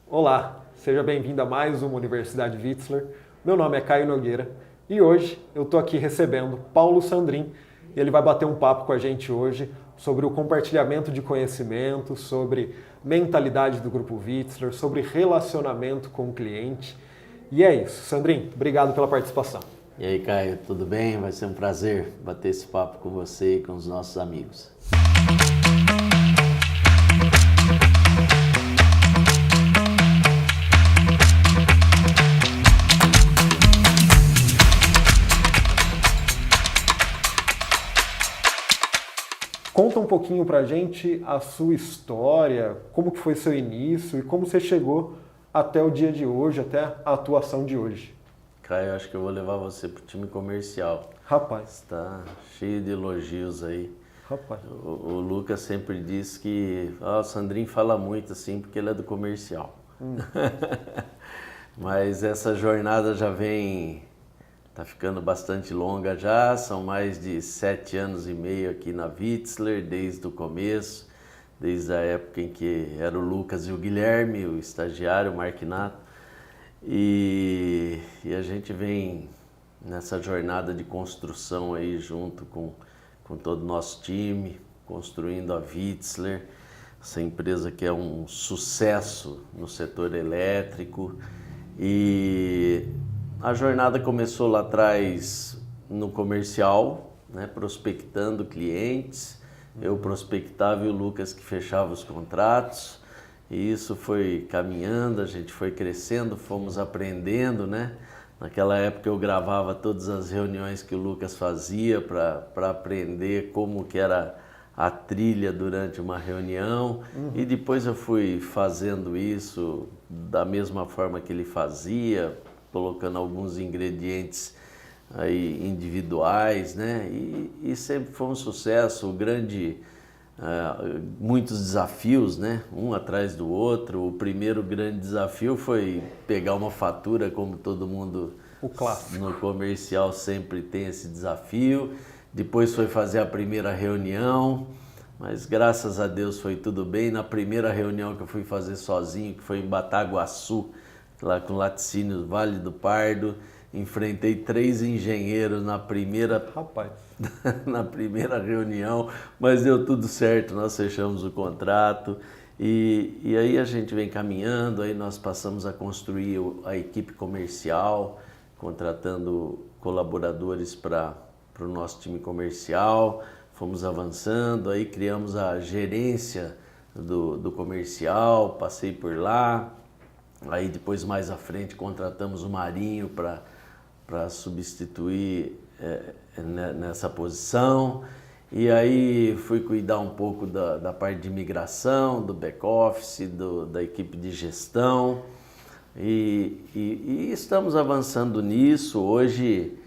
Olá, seja bem-vindo a mais uma Universidade Vitzler. Meu nome é Caio Nogueira e hoje eu estou aqui recebendo Paulo Sandrin e ele vai bater um papo com a gente hoje sobre o compartilhamento de conhecimento, sobre mentalidade do Grupo Vitzler, sobre relacionamento com o cliente. E é isso. Sandrin, obrigado pela participação. E aí, Caio, tudo bem? Vai ser um prazer bater esse papo com você e com os nossos amigos. Conta um pouquinho pra gente a sua história, como que foi seu início e como você chegou até o dia de hoje, até a atuação de hoje. Caio, acho que eu vou levar você pro time comercial. Rapaz, Está cheio de elogios aí. rapaz. O Lucas sempre diz que o Sandrin fala muito assim porque ele é do comercial. Mas essa jornada já tá ficando bastante longa já, são mais de 7 anos e meio aqui na Vitzler, desde o começo, desde a época em que era o Lucas e o Guilherme, o estagiário, o Marquinato, e a gente vem nessa jornada de construção aí junto com todo o nosso time, construindo a Vitzler, essa empresa que é um sucesso no setor elétrico. E a jornada começou lá atrás no comercial, né, prospectando clientes. Eu prospectava e o Lucas que fechava os contratos. E isso foi caminhando, a gente foi crescendo, fomos aprendendo, né? Naquela época eu gravava todas as reuniões que o Lucas fazia para aprender como que era a trilha durante uma reunião. E depois eu fui fazendo isso da mesma forma que ele fazia, colocando alguns ingredientes aí individuais, né? E sempre foi um sucesso, muitos desafios, né? Um atrás do outro. O primeiro grande desafio foi pegar uma fatura, como todo mundo O clássico. no comercial sempre tem esse desafio. Depois foi fazer a primeira reunião, mas graças a Deus foi tudo bem. Na primeira reunião que eu fui fazer sozinho, que foi em Bataguaçu, lá com laticínios Vale do Pardo, enfrentei 3 engenheiros na primeira Rapaz. na primeira reunião, mas deu tudo certo, nós fechamos o contrato e aí a gente vem caminhando, aí nós passamos a construir a equipe comercial, contratando colaboradores para o nosso time comercial, fomos avançando, aí criamos a gerência do comercial, passei por lá, aí depois mais à frente contratamos o Marinho para substituir nessa posição, e aí fui cuidar um pouco da parte de migração, do back-office, da equipe de gestão, e estamos avançando nisso, hoje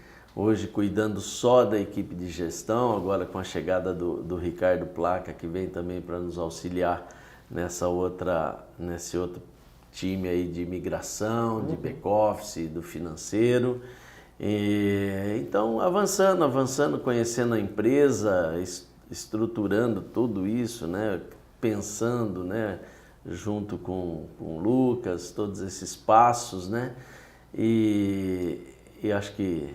cuidando só da equipe de gestão, agora com a chegada do Ricardo Placa, que vem também para nos auxiliar nesse outro time aí de migração, de back-office, do financeiro. Então, avançando, conhecendo a empresa, estruturando tudo isso, né? Pensando, né? Junto com o Lucas, todos esses passos, né? E acho que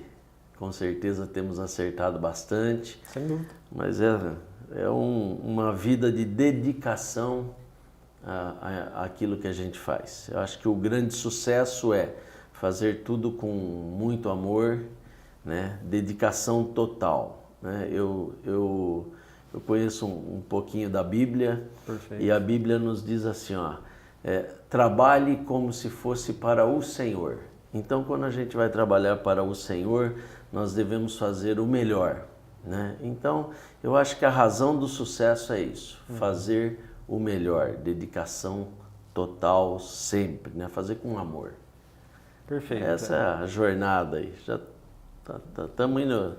com certeza temos acertado bastante. Sem dúvida. Mas é uma vida de dedicação àquilo que a gente faz. Eu acho que o grande sucesso é fazer tudo com muito amor, né? Dedicação total, né? Eu conheço um pouquinho da Bíblia. Perfeito. E a Bíblia nos diz assim, ó, trabalhe como se fosse para o Senhor. Então, quando a gente vai trabalhar para o Senhor, nós devemos fazer o melhor, né? Então, eu acho que a razão do sucesso é isso, fazer o melhor, dedicação total sempre, né? Fazer com amor. Perfeito. Essa é a jornada aí. Já estamos indo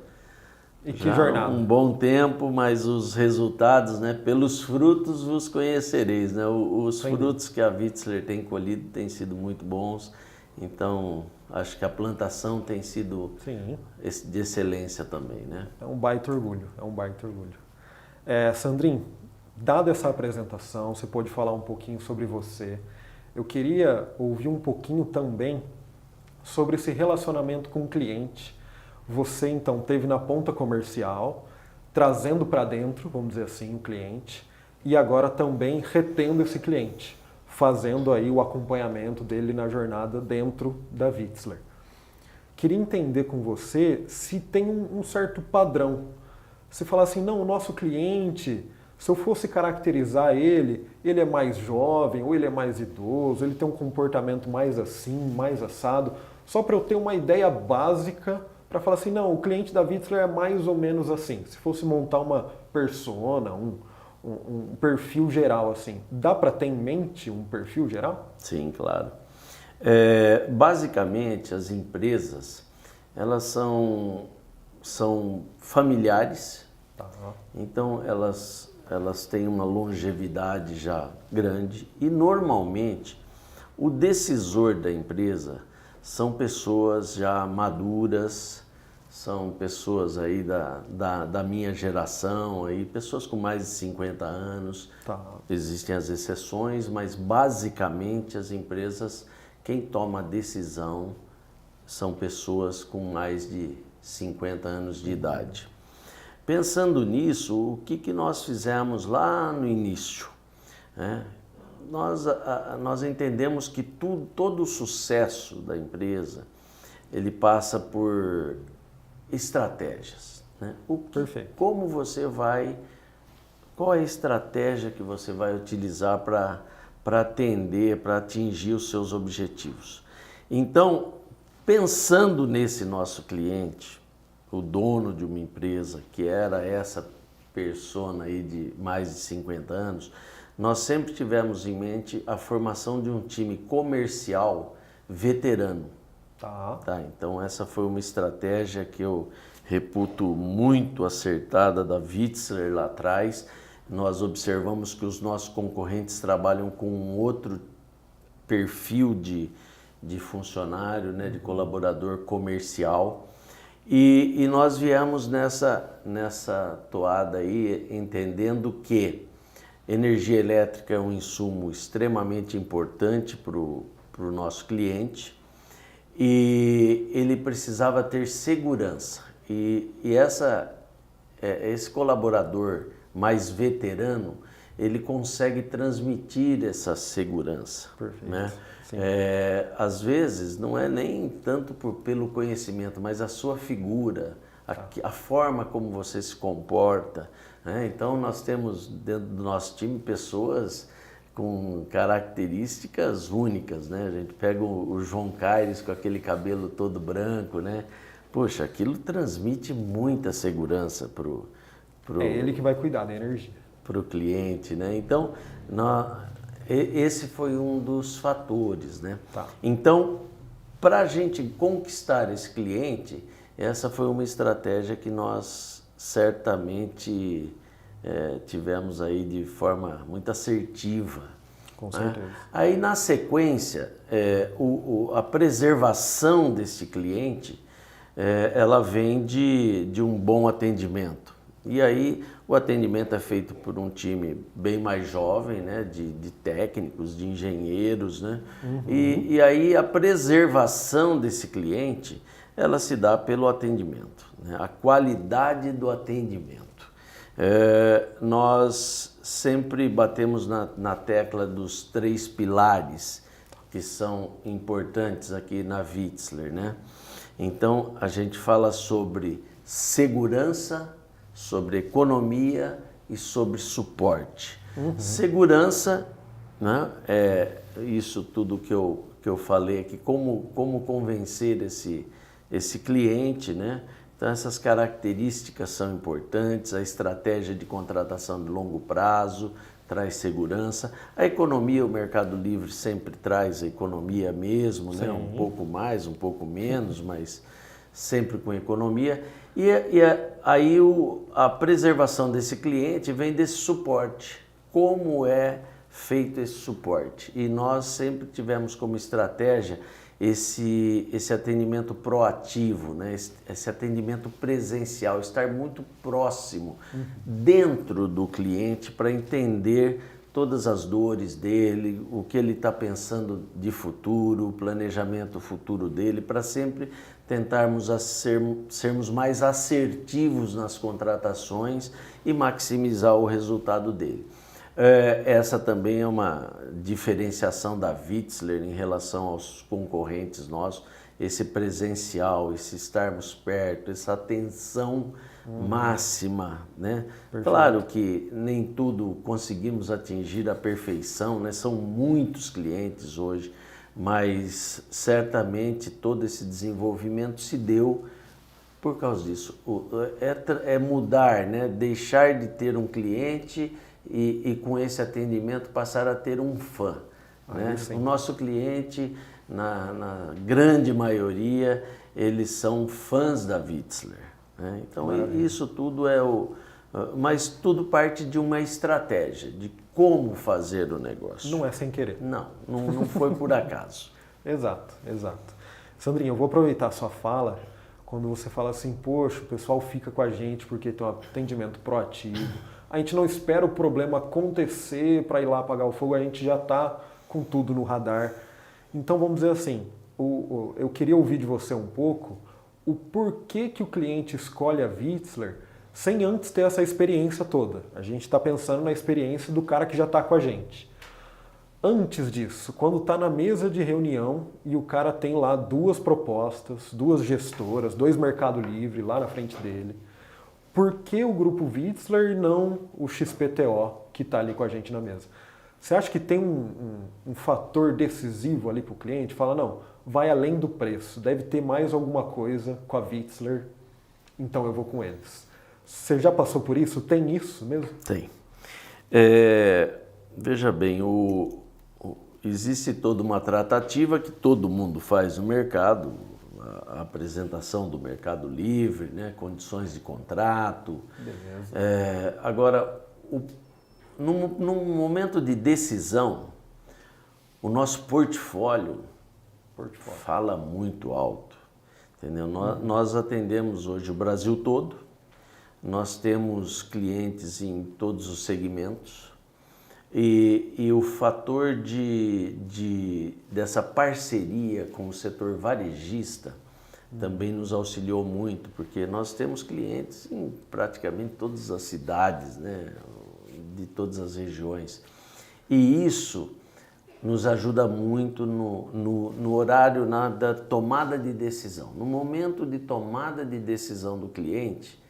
E que já jornada. um bom tempo, mas os resultados, né? Pelos frutos vos conhecereis, né? Os frutos que a Vitzler tem colhido têm sido muito bons. Então, acho que a plantação tem sido Sim. de excelência também, né? É um baita orgulho, é um baita orgulho. Sandrin, dada essa apresentação, você pode falar um pouquinho sobre você. eu queria ouvir um pouquinho também sobre esse relacionamento com o cliente. Você, então, teve na ponta comercial, trazendo para dentro, vamos dizer assim, o cliente, e agora também retendo esse cliente, fazendo aí o acompanhamento dele na jornada dentro da Vitzler. Queria entender com você se tem um certo padrão. Se falar assim, não, o nosso cliente, se eu fosse caracterizar ele é mais jovem, ou ele é mais idoso, ele tem um comportamento mais assim, mais assado, só para eu ter uma ideia básica para falar assim, não, o cliente da Vitzler é mais ou menos assim. Se fosse montar uma persona, um perfil geral assim, dá para ter em mente um perfil geral? Sim, claro. Basicamente, as empresas, elas são familiares, então elas têm uma longevidade já grande e normalmente o decisor da empresa são pessoas já maduras, são pessoas aí da minha geração, aí, pessoas com mais de 50 anos. Existem as exceções, mas basicamente as empresas, quem toma a decisão são pessoas com mais de 50 anos de idade. Pensando nisso, o que nós fizemos lá no início? Nós entendemos que todo o sucesso da empresa, ele passa por estratégias. Perfeito. Qual é a estratégia que você vai utilizar para atender, para atingir os seus objetivos? Então, pensando nesse nosso cliente, o dono de uma empresa, que era essa persona aí de mais de 50 anos, nós sempre tivemos em mente a formação de um time comercial veterano. Então essa foi uma estratégia que eu reputo muito acertada da Vitzler lá atrás. Nós observamos que os nossos concorrentes trabalham com um outro perfil de funcionário, de colaborador comercial. E nós viemos nessa toada aí, entendendo que energia elétrica é um insumo extremamente importante para o nosso cliente e ele precisava ter segurança. E esse colaborador mais veterano, ele consegue transmitir essa segurança. Perfeito. Às vezes não é nem tanto pelo conhecimento, mas a sua figura, a forma como você se comporta. Então nós temos dentro do nosso time pessoas com características únicas. A gente pega o João Caires com aquele cabelo todo branco. Poxa, aquilo transmite muita segurança pro é ele que vai cuidar da energia. Para o cliente. Então, esse foi um dos fatores. Então, para a gente conquistar esse cliente, essa foi uma estratégia que nós certamente tivemos aí de forma muito assertiva. Com certeza. Aí, na sequência, a preservação desse cliente, ela vem de um bom atendimento. E aí o atendimento é feito por um time bem mais jovem, de técnicos, de engenheiros. E aí a preservação desse cliente, ela se dá pelo atendimento, a qualidade do atendimento. Nós sempre batemos na tecla dos 3 pilares que são importantes aqui na Vitzler. Então a gente fala sobre segurança, sobre economia e sobre suporte. Segurança, é isso tudo que eu falei aqui, como convencer esse cliente. Então essas características são importantes, a estratégia de contratação de longo prazo traz segurança, a economia, o Mercado Livre sempre traz a economia mesmo, um pouco mais, um pouco menos, mas sempre com economia. E aí a preservação desse cliente vem desse suporte. Como é feito esse suporte? E nós sempre tivemos como estratégia esse atendimento proativo, esse atendimento presencial, estar muito próximo dentro do cliente para entender todas as dores dele, o que ele está pensando de futuro, o planejamento futuro dele, para sempre tentarmos sermos mais assertivos nas contratações e maximizar o resultado dele. Essa também é uma diferenciação da Vitzler em relação aos concorrentes nossos, esse presencial, esse estarmos perto, essa atenção máxima, né? Perfeito. Claro que nem tudo conseguimos atingir a perfeição, né? São muitos clientes hoje, mas certamente todo esse desenvolvimento se deu por causa disso. É mudar, né? Deixar de ter um cliente e com esse atendimento passar a ter um fã, né? O nosso cliente, na grande maioria, eles são fãs da Vitzler, né? Então isso tudo mas tudo parte de uma estratégia, de como fazer o negócio. Não é sem querer. Não foi por acaso. Exato. Sandrinho, eu vou aproveitar a sua fala quando você fala assim, poxa, o pessoal fica com a gente porque tem um atendimento proativo, a gente não espera o problema acontecer para ir lá apagar o fogo, a gente já está com tudo no radar. Então vamos dizer assim, eu queria ouvir de você um pouco o porquê que o cliente escolhe a Vitzler sem antes ter essa experiência toda. A gente está pensando na experiência do cara que já está com a gente. Antes disso, quando está na mesa de reunião e o cara tem lá 2 propostas, 2 gestoras, 2 Mercado Livre lá na frente dele, por que o grupo Vitzler e não o XPTO que está ali com a gente na mesa? Você acha que tem um fator decisivo ali para o cliente? Fala, não, vai além do preço, deve ter mais alguma coisa com a Vitzler, então eu vou com eles. Você já passou por isso? Tem isso mesmo? Tem. Veja bem, existe toda uma tratativa que todo mundo faz no mercado, a apresentação do Mercado Livre, né, condições de contrato. Beleza. Agora, num momento de decisão, o nosso portfólio fala muito alto, entendeu? Nós atendemos hoje o Brasil todo, nós temos clientes em todos os segmentos e o fator dessa parceria com o setor varejista também nos auxiliou muito, porque nós temos clientes em praticamente todas as cidades, né, de todas as regiões. E isso nos ajuda muito no horário da tomada de decisão. No momento de tomada de decisão do cliente,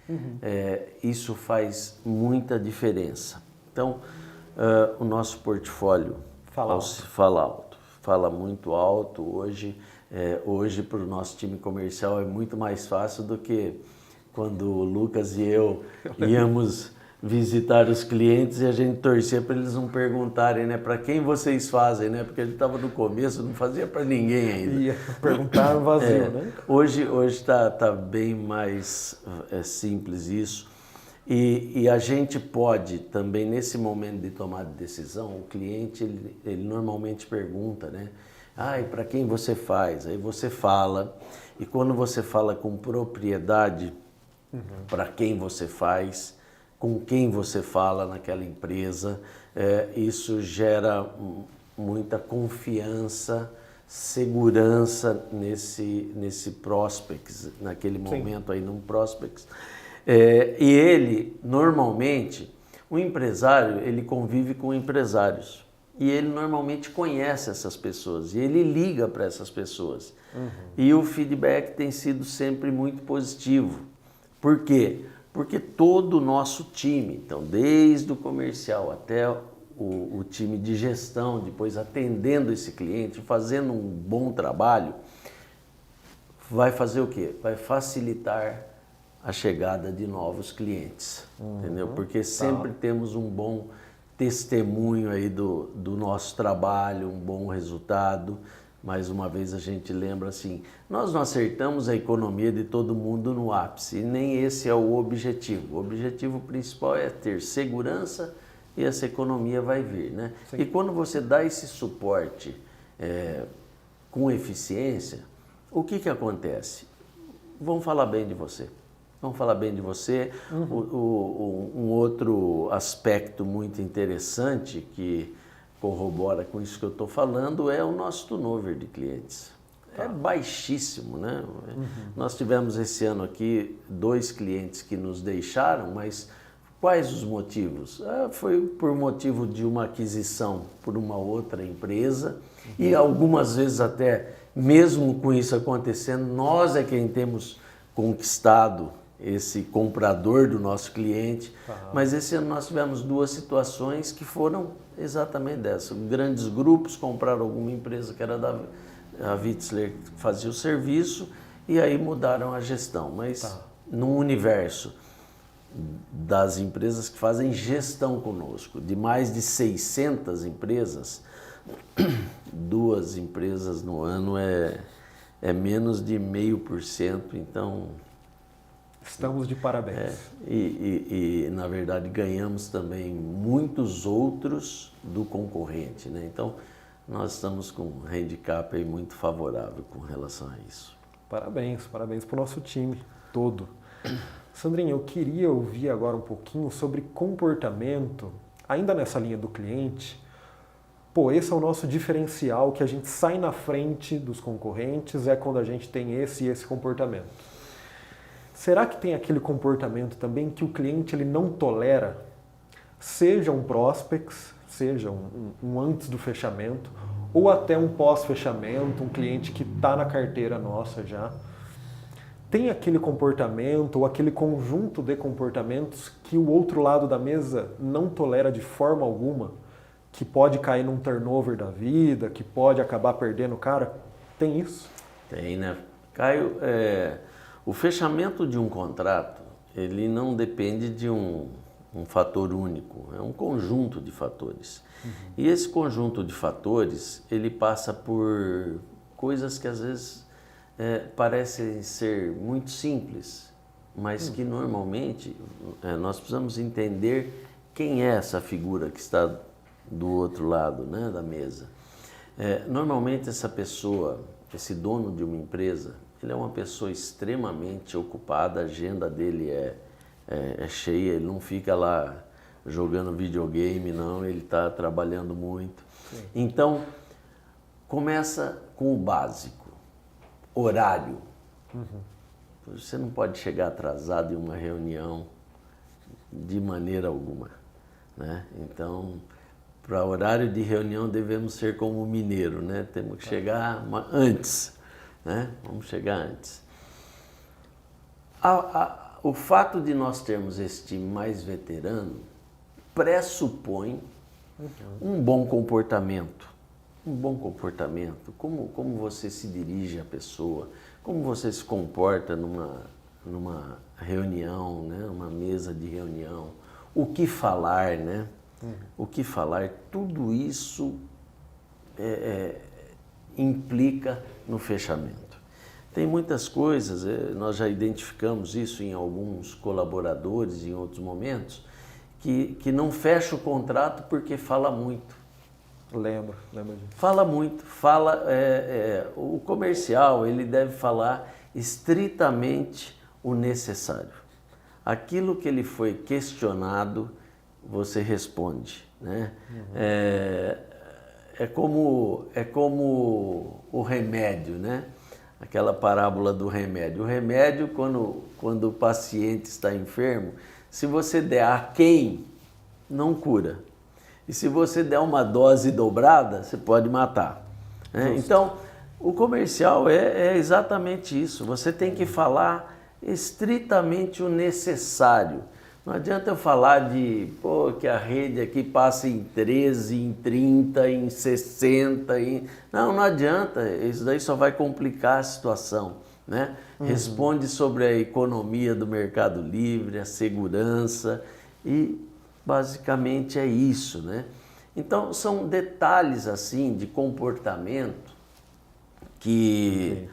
isso faz muita diferença. Então, o nosso portfólio fala muito alto. Hoje para o nosso time comercial é muito mais fácil do que quando o Lucas e eu íamos visitar os clientes e a gente torcia para eles não perguntarem, né, para quem vocês fazem, né, porque a gente estava no começo, não fazia para ninguém ainda. Ia perguntar vazio, né? Hoje tá bem mais simples isso. E a gente pode também, nesse momento de tomar de decisão, o cliente, ele normalmente pergunta, né? E para quem você faz? Aí você fala, e quando você fala com propriedade para quem você faz, com quem você fala naquela empresa, isso gera muita confiança, segurança nesse prospects, naquele momento aí num prospects. E ele, normalmente, o empresário, ele convive com empresários. E ele normalmente conhece essas pessoas. E ele liga para essas pessoas. E o feedback tem sido sempre muito positivo. Por quê? Porque todo o nosso time, então, desde o comercial até o time de gestão, depois atendendo esse cliente, fazendo um bom trabalho, vai fazer o quê? Vai facilitar a chegada de novos clientes, entendeu? Porque sempre temos um bom testemunho aí do nosso trabalho, um bom resultado. Mais uma vez a gente lembra assim, nós não acertamos a economia de todo mundo no ápice, e nem esse é o objetivo. O objetivo principal é ter segurança e essa economia vai vir, né? Sim. E quando você dá esse suporte com eficiência, o que acontece? Vão falar bem de você. vão falar bem de você. Um outro aspecto muito interessante que corrobora com isso que eu estou falando é o nosso turnover de clientes. É baixíssimo, né? Nós tivemos esse ano aqui 2 clientes que nos deixaram, mas quais os motivos? Foi por motivo de uma aquisição por uma outra empresa e algumas vezes até, mesmo com isso acontecendo, nós é quem temos conquistado esse comprador do nosso cliente. Mas esse ano nós tivemos 2 situações que foram exatamente dessas. Grandes grupos compraram alguma empresa que era da Witzler, que fazia o serviço, e aí mudaram a gestão. Mas no universo das empresas que fazem gestão conosco, de mais de 600 empresas, 2 empresas no ano é menos de 0,5%, então... Estamos de parabéns. E, na verdade, ganhamos também muitos outros do concorrente, né? Então, nós estamos com um handicap aí muito favorável com relação a isso. Parabéns para o nosso time todo. Sandrinha, eu queria ouvir agora um pouquinho sobre comportamento, ainda nessa linha do cliente. Pô, esse é o nosso diferencial, que a gente sai na frente dos concorrentes, é quando a gente tem esse e esse comportamento. Será que tem aquele comportamento também que o cliente ele não tolera? Seja um prospects, seja um antes do fechamento, ou até um pós-fechamento, um cliente que está na carteira nossa já. Tem aquele comportamento ou aquele conjunto de comportamentos que o outro lado da mesa não tolera de forma alguma, que pode cair num turnover da vida, que pode acabar perdendo o cara? Tem isso? Tem, né? Caio, o fechamento de um contrato, ele não depende de um fator único, é um conjunto de fatores. E esse conjunto de fatores, ele passa por coisas que às vezes parecem ser muito simples, mas que normalmente nós precisamos entender quem é essa figura que está do outro lado, né, da mesa. Normalmente essa pessoa, esse dono de uma empresa, ele é uma pessoa extremamente ocupada, a agenda dele é cheia, ele não fica lá jogando videogame, não, ele está trabalhando muito. Sim. Então, começa com o básico, horário. Você não pode chegar atrasado em uma reunião de maneira alguma, né? Então, para horário de reunião devemos ser como o mineiro, né? Temos que chegar antes. Né? Vamos chegar antes. O fato de nós termos esse time mais veterano pressupõe um bom comportamento. Um bom comportamento. Como você se dirige à pessoa, como você se comporta numa reunião, né? Uma mesa de reunião. O que falar, né? O que falar, tudo isso implica no fechamento. Tem muitas coisas, nós já identificamos isso em alguns colaboradores em outros momentos, que não fecha o contrato porque fala muito. Lembro disso. Fala muito, o comercial ele deve falar estritamente o necessário. Aquilo que ele foi questionado, você responde, né? É como o remédio, né? Aquela parábola do remédio. O remédio, quando o paciente está enfermo, se você der a quem, não cura. E se você der uma dose dobrada, você pode matar. Né? Então, o comercial é exatamente isso. Você tem que falar estritamente o necessário. Não adianta eu falar que a rede aqui passa em 13, em 30, em 60. Não adianta. Isso daí só vai complicar a situação. Né? Responde sobre a economia do Mercado Livre, a segurança e basicamente é isso. Né? Então são detalhes assim de comportamento que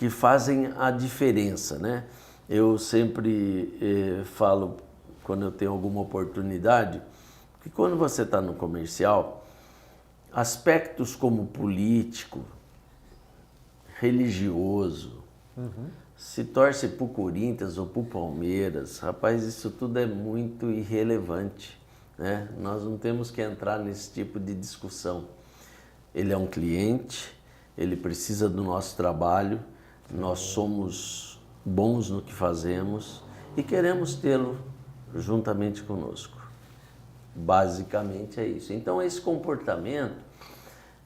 fazem a diferença. Né? Eu sempre falo, quando eu tenho alguma oportunidade, que quando você está no comercial, aspectos como político, religioso, Se torce pro Corinthians ou pro Palmeiras, rapaz, isso tudo é muito irrelevante, né? Nós não temos que entrar nesse tipo de discussão. Ele é um cliente, ele precisa do nosso trabalho, nós somos bons no que fazemos e queremos tê-lo juntamente conosco. Basicamente é isso. Então esse comportamento,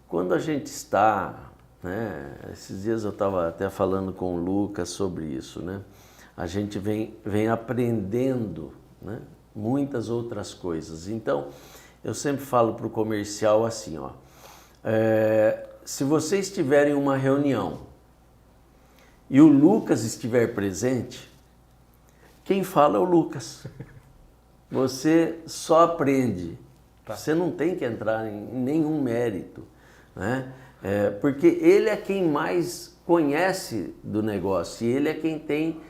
quando a gente está, né, esses dias eu estava até falando com o Lucas sobre isso, né? A gente vem aprendendo, né, muitas outras coisas. Então eu sempre falo para o comercial assim, ó, se vocês tiverem uma reunião e o Lucas estiver presente, quem fala é o Lucas. Você só aprende, você não tem que entrar em nenhum mérito, né? Porque ele é quem mais conhece do negócio e ele é quem tem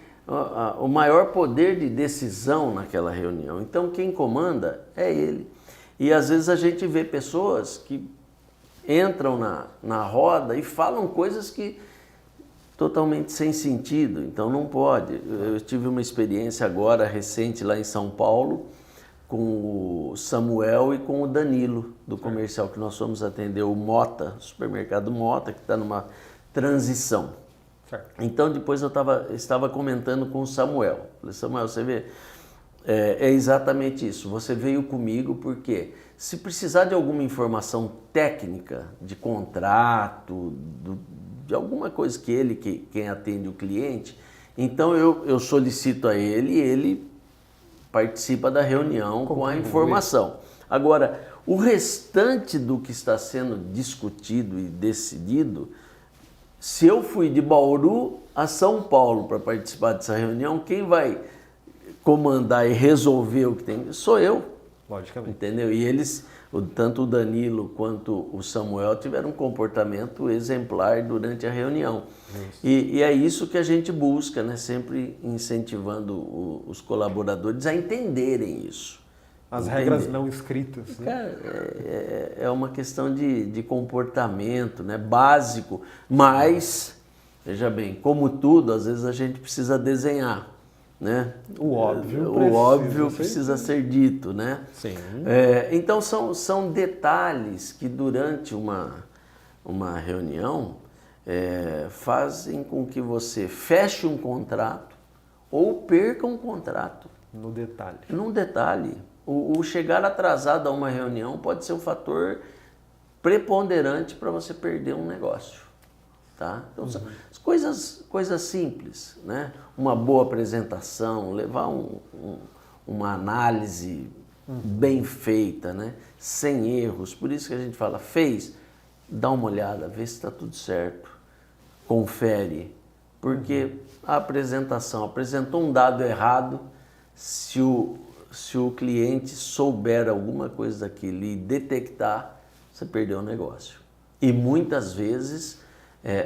o maior poder de decisão naquela reunião. Então quem comanda é ele. E às vezes a gente vê pessoas que entram na roda e falam coisas que totalmente sem sentido, então não pode. Eu tive uma experiência agora recente lá em São Paulo com o Samuel e com o Danilo do comercial que nós fomos atender o Mota, o supermercado Mota, que está numa transição. Certo. Então depois eu estava comentando com o Samuel. Falei, Samuel, você vê, é exatamente isso. Você veio comigo porque se precisar de alguma informação técnica, de contrato, de alguma coisa quem atende o cliente, então eu solicito a ele e ele participa da reunião com a informação. Agora, o restante do que está sendo discutido e decidido, se eu fui de Bauru a São Paulo para participar dessa reunião, quem vai comandar e resolver o que tem sou eu. Logicamente. Entendeu? E eles, tanto o Danilo quanto o Samuel, tiveram um comportamento exemplar durante a reunião. E é isso que a gente busca, né? Sempre incentivando os colaboradores a entenderem isso. As regras não escritas. Né? Cara, é uma questão de comportamento, né? Básico, mas, veja bem, como tudo, às vezes a gente precisa desenhar. Né? O óbvio precisa ser dito, né? Sim. Então são detalhes que durante uma reunião fazem com que você feche um contrato ou perca um contrato. No detalhe. Num detalhe. O chegar atrasado a uma reunião pode ser um fator preponderante para você perder um negócio. Tá? Então, são coisas simples, né? Uma boa apresentação, levar uma análise bem feita, né? Sem erros. Por isso que a gente fala, dá uma olhada, vê se está tudo certo, confere. Porque a apresentação apresentou um dado errado, se o cliente souber alguma coisa daquilo e detectar, você perdeu o negócio. E muitas vezes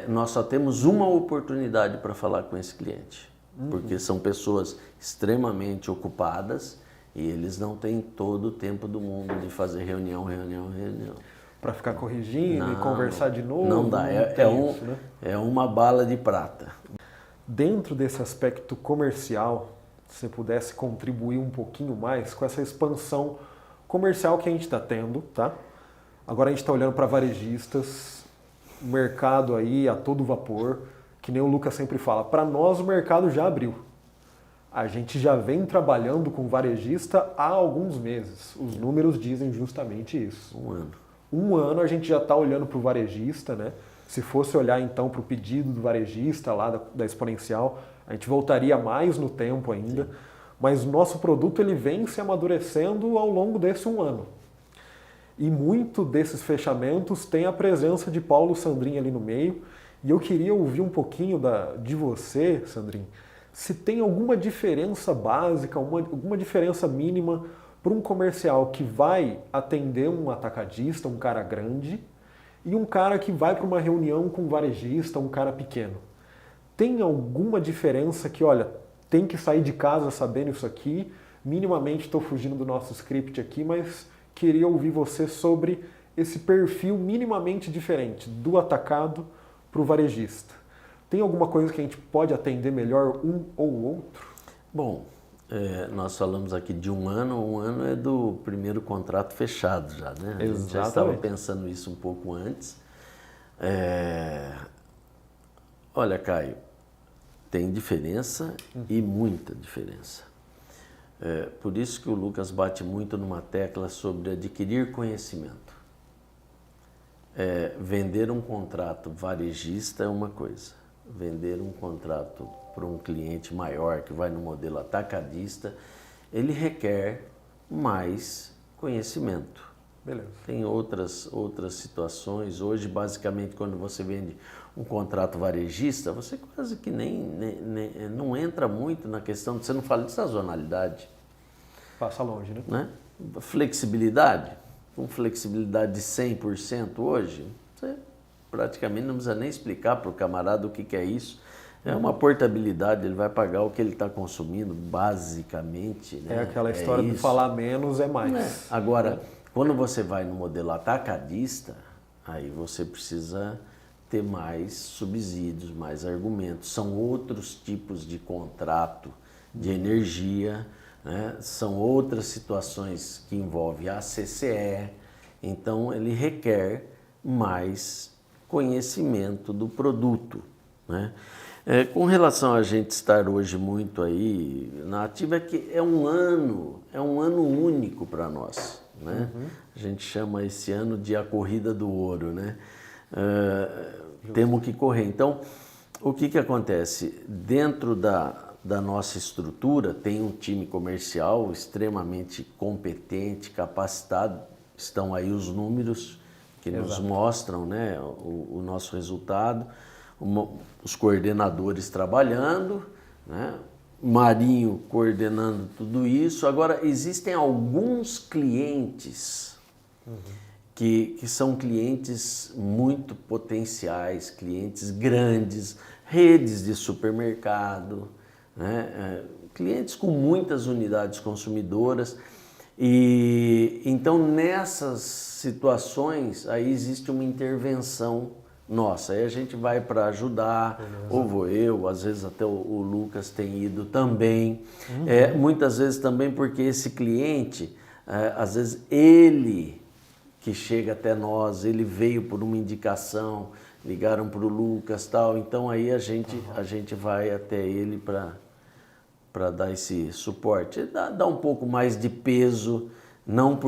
nós só temos uma oportunidade para falar com esse cliente, porque são pessoas extremamente ocupadas e eles não têm todo o tempo do mundo de fazer reunião. Para ficar corrigindo e conversar de novo. Não dá, é uma bala de prata. Dentro desse aspecto comercial, se você pudesse contribuir um pouquinho mais com essa expansão comercial que a gente está tendo, tá? Agora a gente está olhando para varejistas, o mercado aí a todo vapor, que nem o Lucas sempre fala, para nós o mercado já abriu. A gente já vem trabalhando com varejista há alguns meses. Os números dizem justamente isso. Um ano a gente já está olhando para o varejista, né? Se fosse olhar então para o pedido do varejista lá da Exponencial, a gente voltaria mais no tempo ainda. Sim. Mas o nosso produto ele vem se amadurecendo ao longo desse um ano. E muito desses fechamentos tem a presença de Paulo Sandrin ali no meio. E eu queria ouvir um pouquinho de você, Sandrin, se tem alguma diferença básica, alguma diferença mínima para um comercial que vai atender um atacadista, um cara grande, e um cara que vai para uma reunião com um varejista, um cara pequeno. Tem alguma diferença que, olha, tem que sair de casa sabendo isso aqui, minimamente estou fugindo do nosso script aqui, mas queria ouvir você sobre esse perfil minimamente diferente do atacado para o varejista. Tem alguma coisa que a gente pode atender melhor um ou outro? Bom, nós falamos aqui de um ano é do primeiro contrato fechado já, né? A gente já estava pensando isso um pouco antes. Olha, Caio, tem diferença e muita diferença. Por isso que o Lucas bate muito numa tecla sobre adquirir conhecimento. Vender um contrato varejista é uma coisa. Vender um contrato para um cliente maior que vai no modelo atacadista, ele requer mais conhecimento. Beleza. Tem outras situações. Hoje, basicamente, quando você vende um contrato varejista, você quase que não entra muito na questão, você não fala de sazonalidade. Passa longe, né? Flexibilidade, com flexibilidade de 100% hoje, você praticamente não precisa nem explicar para o camarada o que é isso. É uma portabilidade, ele vai pagar o que ele está consumindo, basicamente. Né? É aquela história de falar menos é mais. Agora, quando você vai no modelo atacadista, aí você precisa ter mais subsídios, mais argumentos. São outros tipos de contrato de energia, né? São outras situações que envolvem a CCE. Então, ele requer mais conhecimento do produto, né? Com relação a gente estar hoje muito aí na ativa, é que é um ano único para nós, né? A gente chama esse ano de a corrida do ouro, né? Temos que correr. Então, o que acontece? Dentro da nossa estrutura tem um time comercial extremamente competente, capacitado, estão aí os números que nos mostram, né, o nosso resultado, os coordenadores trabalhando, né, Marinho coordenando tudo isso. Agora, existem alguns clientes que são clientes muito potenciais, clientes grandes, redes de supermercado, né, clientes com muitas unidades consumidoras. E então nessas situações aí existe uma intervenção nossa, aí a gente vai para ajudar, ou vou eu, às vezes até o Lucas tem ido também, muitas vezes também porque esse cliente, às vezes ele que chega até nós, ele veio por uma indicação, ligaram para o Lucas tal, então aí a gente vai até ele para dar esse suporte, dá um pouco mais de peso, não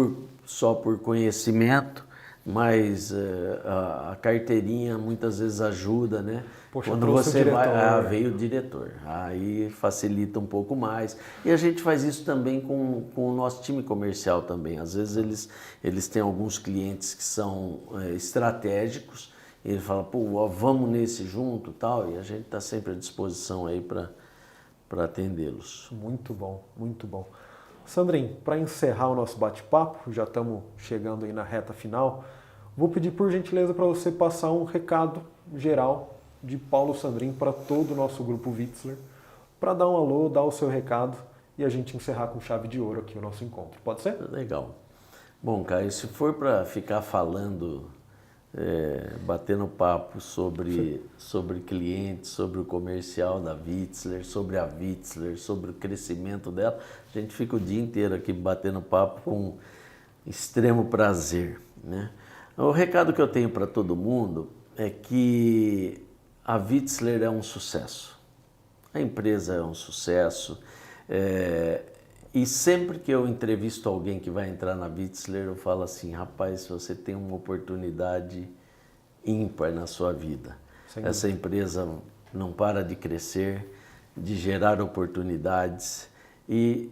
só por conhecimento, mas a carteirinha muitas vezes ajuda, né? Poxa, quando você vai, veio o diretor, aí facilita um pouco mais. E a gente faz isso também com o nosso time comercial também. Às vezes eles têm alguns clientes que são estratégicos, e ele fala, pô, vamos nesse junto, tal, e a gente está sempre à disposição aí para atendê-los. Muito bom, muito bom. Sandrinho, para encerrar o nosso bate-papo, já estamos chegando aí na reta final, vou pedir por gentileza para você passar um recado geral de Paulo Sandrin para todo o nosso grupo Vitzler, para dar um alô, dar o seu recado e a gente encerrar com chave de ouro aqui o nosso encontro. Pode ser? Legal. Bom, Caio, se for para ficar falando, batendo papo sobre clientes, sobre o comercial da Vitzler, sobre a Vitzler, sobre o crescimento dela, a gente fica o dia inteiro aqui batendo papo com extremo prazer, né? O recado que eu tenho para todo mundo é que a Vitzler é um sucesso, a empresa é um sucesso, e sempre que eu entrevisto alguém que vai entrar na Vitzler, eu falo assim, rapaz, você tem uma oportunidade ímpar na sua vida. Essa empresa não para de crescer, de gerar oportunidades, e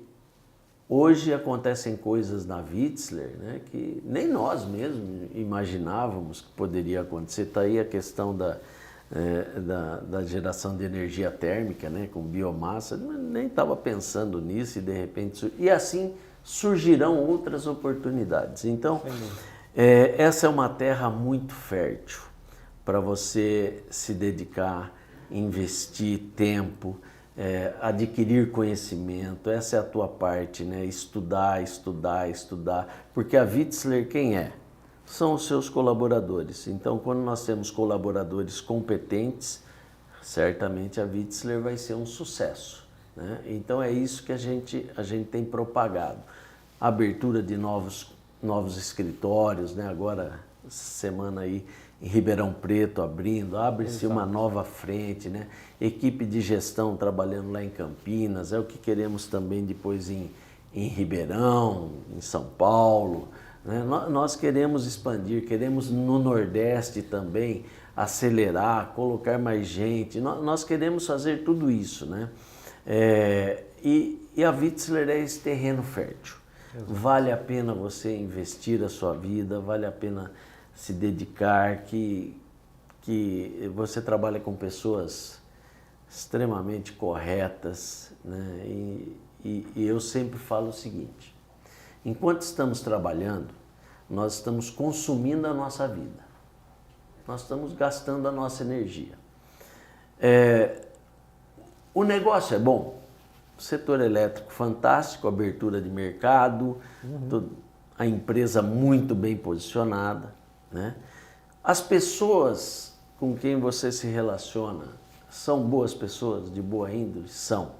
hoje acontecem coisas na Vitzler, né, que nem nós mesmos imaginávamos que poderia acontecer. Está aí a questão da geração de energia térmica, né, com biomassa, nem estava pensando nisso e de repente... E assim surgirão outras oportunidades. Então, essa é uma terra muito fértil para você se dedicar, investir tempo, adquirir conhecimento. Essa é a tua parte, né? Estudar, estudar, estudar. Porque a Vitzler quem é? São os seus colaboradores. Então, quando nós temos colaboradores competentes, certamente a Vitzler vai ser um sucesso, né? Então é isso que a gente tem propagado. Abertura de novos escritórios, né? Agora, semana aí em Ribeirão Preto abre-se uma nova frente, né? Equipe de gestão trabalhando lá em Campinas, é o que queremos também depois em Ribeirão, em São Paulo, né? Nós queremos expandir, queremos no Nordeste também acelerar, colocar mais gente, nós queremos fazer tudo isso, né? E a Vitzler é esse terreno fértil. Exato. Vale a pena você investir a sua vida, vale a pena se dedicar, que você trabalha com pessoas extremamente corretas, né? E eu sempre falo o seguinte: enquanto estamos trabalhando, nós estamos consumindo a nossa vida, nós estamos gastando a nossa energia. O negócio é bom, o setor elétrico fantástico, abertura de mercado, a empresa muito bem posicionada, né? As pessoas com quem você se relaciona são boas pessoas, de boa índole? São.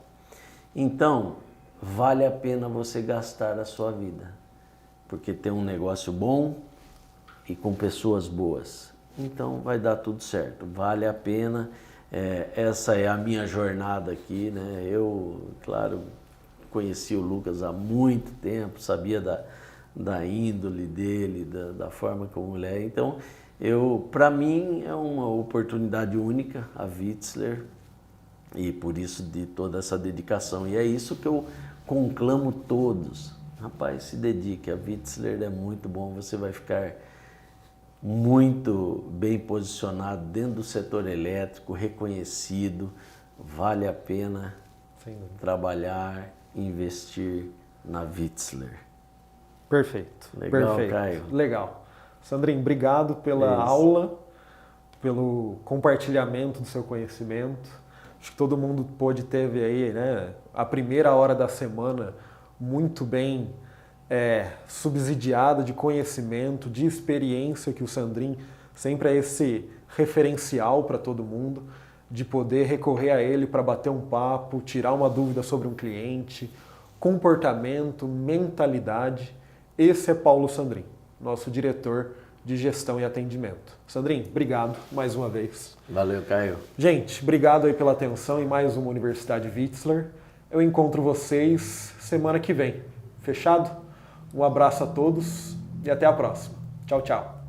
Então, vale a pena você gastar a sua vida, porque tem um negócio bom e com pessoas boas. Então, vai dar tudo certo, vale a pena. Essa é a minha jornada aqui, né? Eu, claro, conheci o Lucas há muito tempo, sabia da índole dele, da forma como ele é. Então, para mim é uma oportunidade única, a Vitzler, e por isso de toda essa dedicação. E é isso que eu conclamo todos. Rapaz, se dedique, a Vitzler é muito bom, você vai ficar muito bem posicionado dentro do setor elétrico, reconhecido, vale a pena trabalhar, investir na Vitzler. Perfeito. Legal, perfeito. Caio. Legal. Sandrinho, obrigado pela aula, pelo compartilhamento do seu conhecimento. Acho que todo mundo teve aí, né, a primeira hora da semana muito bem subsidiada de conhecimento, de experiência, que o Sandrinho sempre é esse referencial para todo mundo, de poder recorrer a ele para bater um papo, tirar uma dúvida sobre um cliente, comportamento, mentalidade. Esse é Paulo Sandrin, nosso diretor de gestão e atendimento. Sandrin, obrigado mais uma vez. Valeu, Caio. Gente, obrigado aí pela atenção em mais uma Universidade Vitzler. Eu encontro vocês semana que vem. Fechado? Um abraço a todos e até a próxima. Tchau, tchau.